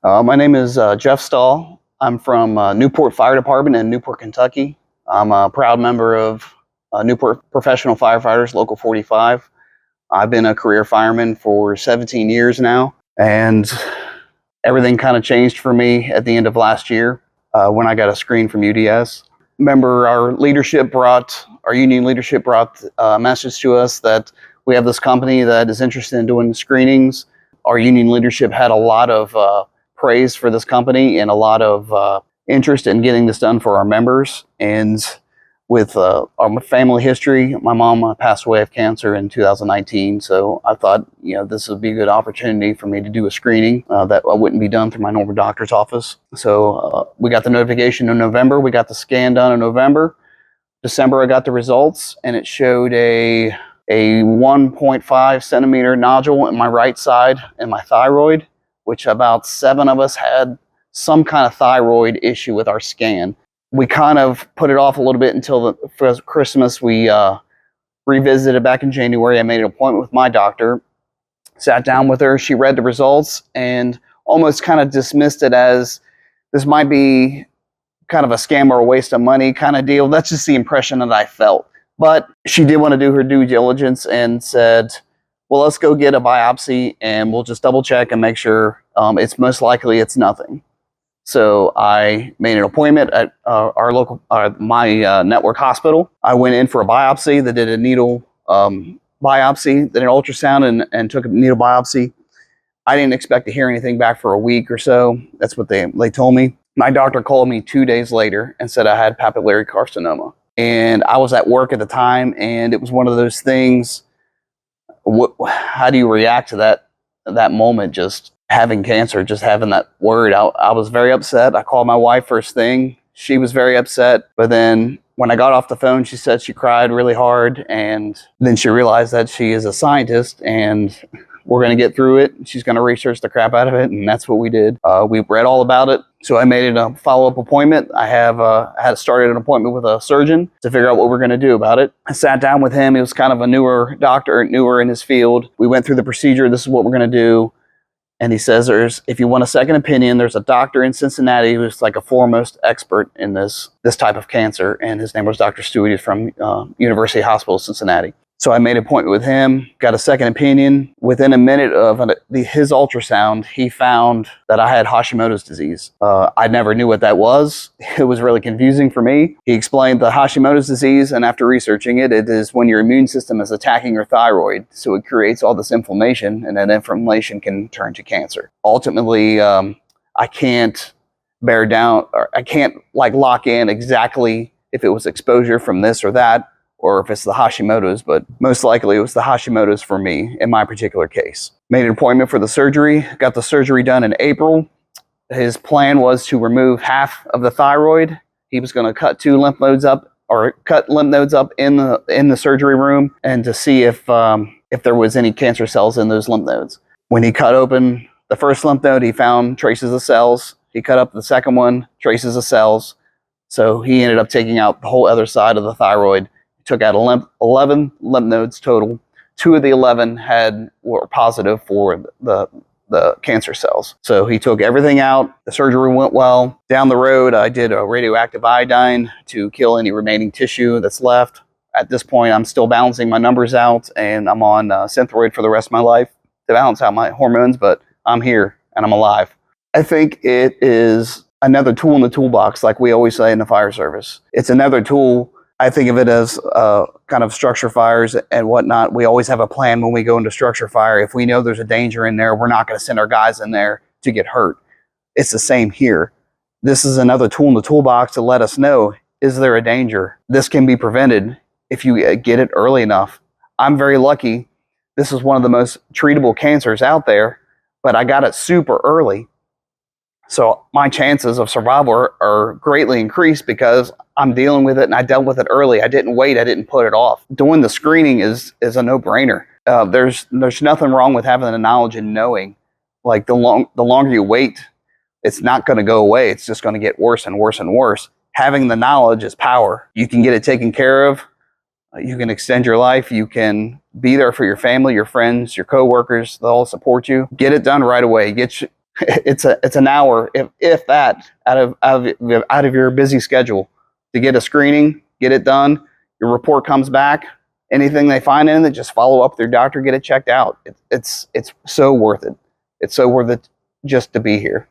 My name is Jeff Stahl. I'm from Newport Fire Department in Newport, Kentucky. I'm a proud member of Newport Professional Firefighters Local 45. I've been a career fireman for 17 years now, and everything kind of changed for me at the end of last year when I got a screen from UDS. Remember, our union leadership brought a message to us that we have this company that is interested in doing screenings. Our union leadership had a lot of praise for this company and a lot of interest in getting this done for our members. And with our family history, my mom passed away of cancer in 2019. So I thought, this would be a good opportunity for me to do a screening that wouldn't be done through my normal doctor's office. So we got the notification in November. We got the scan done in November. December, I got the results, and it showed a 1.5 centimeter nodule in my right side in my thyroid, which about 7 of us had some kind of thyroid issue with our scan. We kind of put it off a little bit until for Christmas. We revisited back in January. I made an appointment with my doctor, sat down with her. She read the results and almost kind of dismissed it as this might be kind of a scam or a waste of money kind of deal. That's just the impression that I felt. But she did want to do her due diligence and said, well, let's go get a biopsy and we'll just double check and make sure it's most likely it's nothing. So I made an appointment at my network hospital. I went in for a biopsy. They did a needle biopsy, then an ultrasound and took a needle biopsy. I didn't expect to hear anything back for a week or so. That's what they told me. My doctor called me 2 days later and said I had papillary carcinoma. And I was at work at the time, and it was one of those things. How do you react to that moment, just having cancer, just having that word? I was very upset. I called my wife first thing. She was very upset. But then when I got off the phone, she said she cried really hard. And then she realized that she is a scientist and we're going to get through it. She's going to research the crap out of it. And that's what we did. We read all about it. So I made it a follow-up appointment. I had started an appointment with a surgeon to figure out what we're going to do about it. I sat down with him. He was kind of a newer doctor, newer in his field. We went through the procedure. This is what we're going to do. And he says, if you want a second opinion, there's a doctor in Cincinnati who's like a foremost expert in this type of cancer. And his name was Dr. Stewart. He's from University Hospital, Cincinnati. So I made an appointment with him, got a second opinion. Within a minute of his ultrasound, he found that I had Hashimoto's disease. I never knew what that was. It was really confusing for me. He explained the Hashimoto's disease, and after researching it, it is when your immune system is attacking your thyroid. So it creates all this inflammation, and that inflammation can turn to cancer. Ultimately, I can't bear down, or I can't lock in exactly if it was exposure from this or that, or if it's the Hashimoto's, but most likely it was the Hashimoto's for me in my particular case. Made an appointment for the surgery, got the surgery done in April. His plan was to remove half of the thyroid. He was going to cut lymph nodes up in the surgery room and to see if there was any cancer cells in those lymph nodes. When he cut open the first lymph node, he found traces of cells. He cut up the second one, traces of cells. So he ended up taking out the whole other side of the thyroid. Took out 11 lymph nodes total. 2 of the 11 were positive for the cancer cells. So he took everything out. The surgery went well. Down the road, I did a radioactive iodine to kill any remaining tissue that's left. At this point, I'm still balancing my numbers out, and I'm on Thyroid for the rest of my life to balance out my hormones, but I'm here and I'm alive. I think it is another tool in the toolbox, like we always say in the fire service. It's another tool. I think of it as kind of structure fires and whatnot. We always have a plan when we go into structure fire. If we know there's a danger in there, we're not going to send our guys in there to get hurt. It's the same here. This is another tool in the toolbox to let us know, is there a danger? This can be prevented if you get it early enough. I'm very lucky. This is one of the most treatable cancers out there, but I got it super early. So my chances of survival are greatly increased because I'm dealing with it and I dealt with it early. I didn't wait. I didn't put it off. Doing the screening is a no-brainer. There's nothing wrong with having the knowledge and knowing. Like the longer you wait, it's not going to go away. It's just going to get worse and worse and worse. Having the knowledge is power. You can get it taken care of. You can extend your life. You can be there for your family, your friends, your coworkers. They'll all support you. Get it done right away. it's an hour, if that, out of your busy schedule to get a screening, get it done. Your report comes back. Anything they find in it, just follow up with their doctor, get it checked out. It's so worth it. It's so worth it just to be here.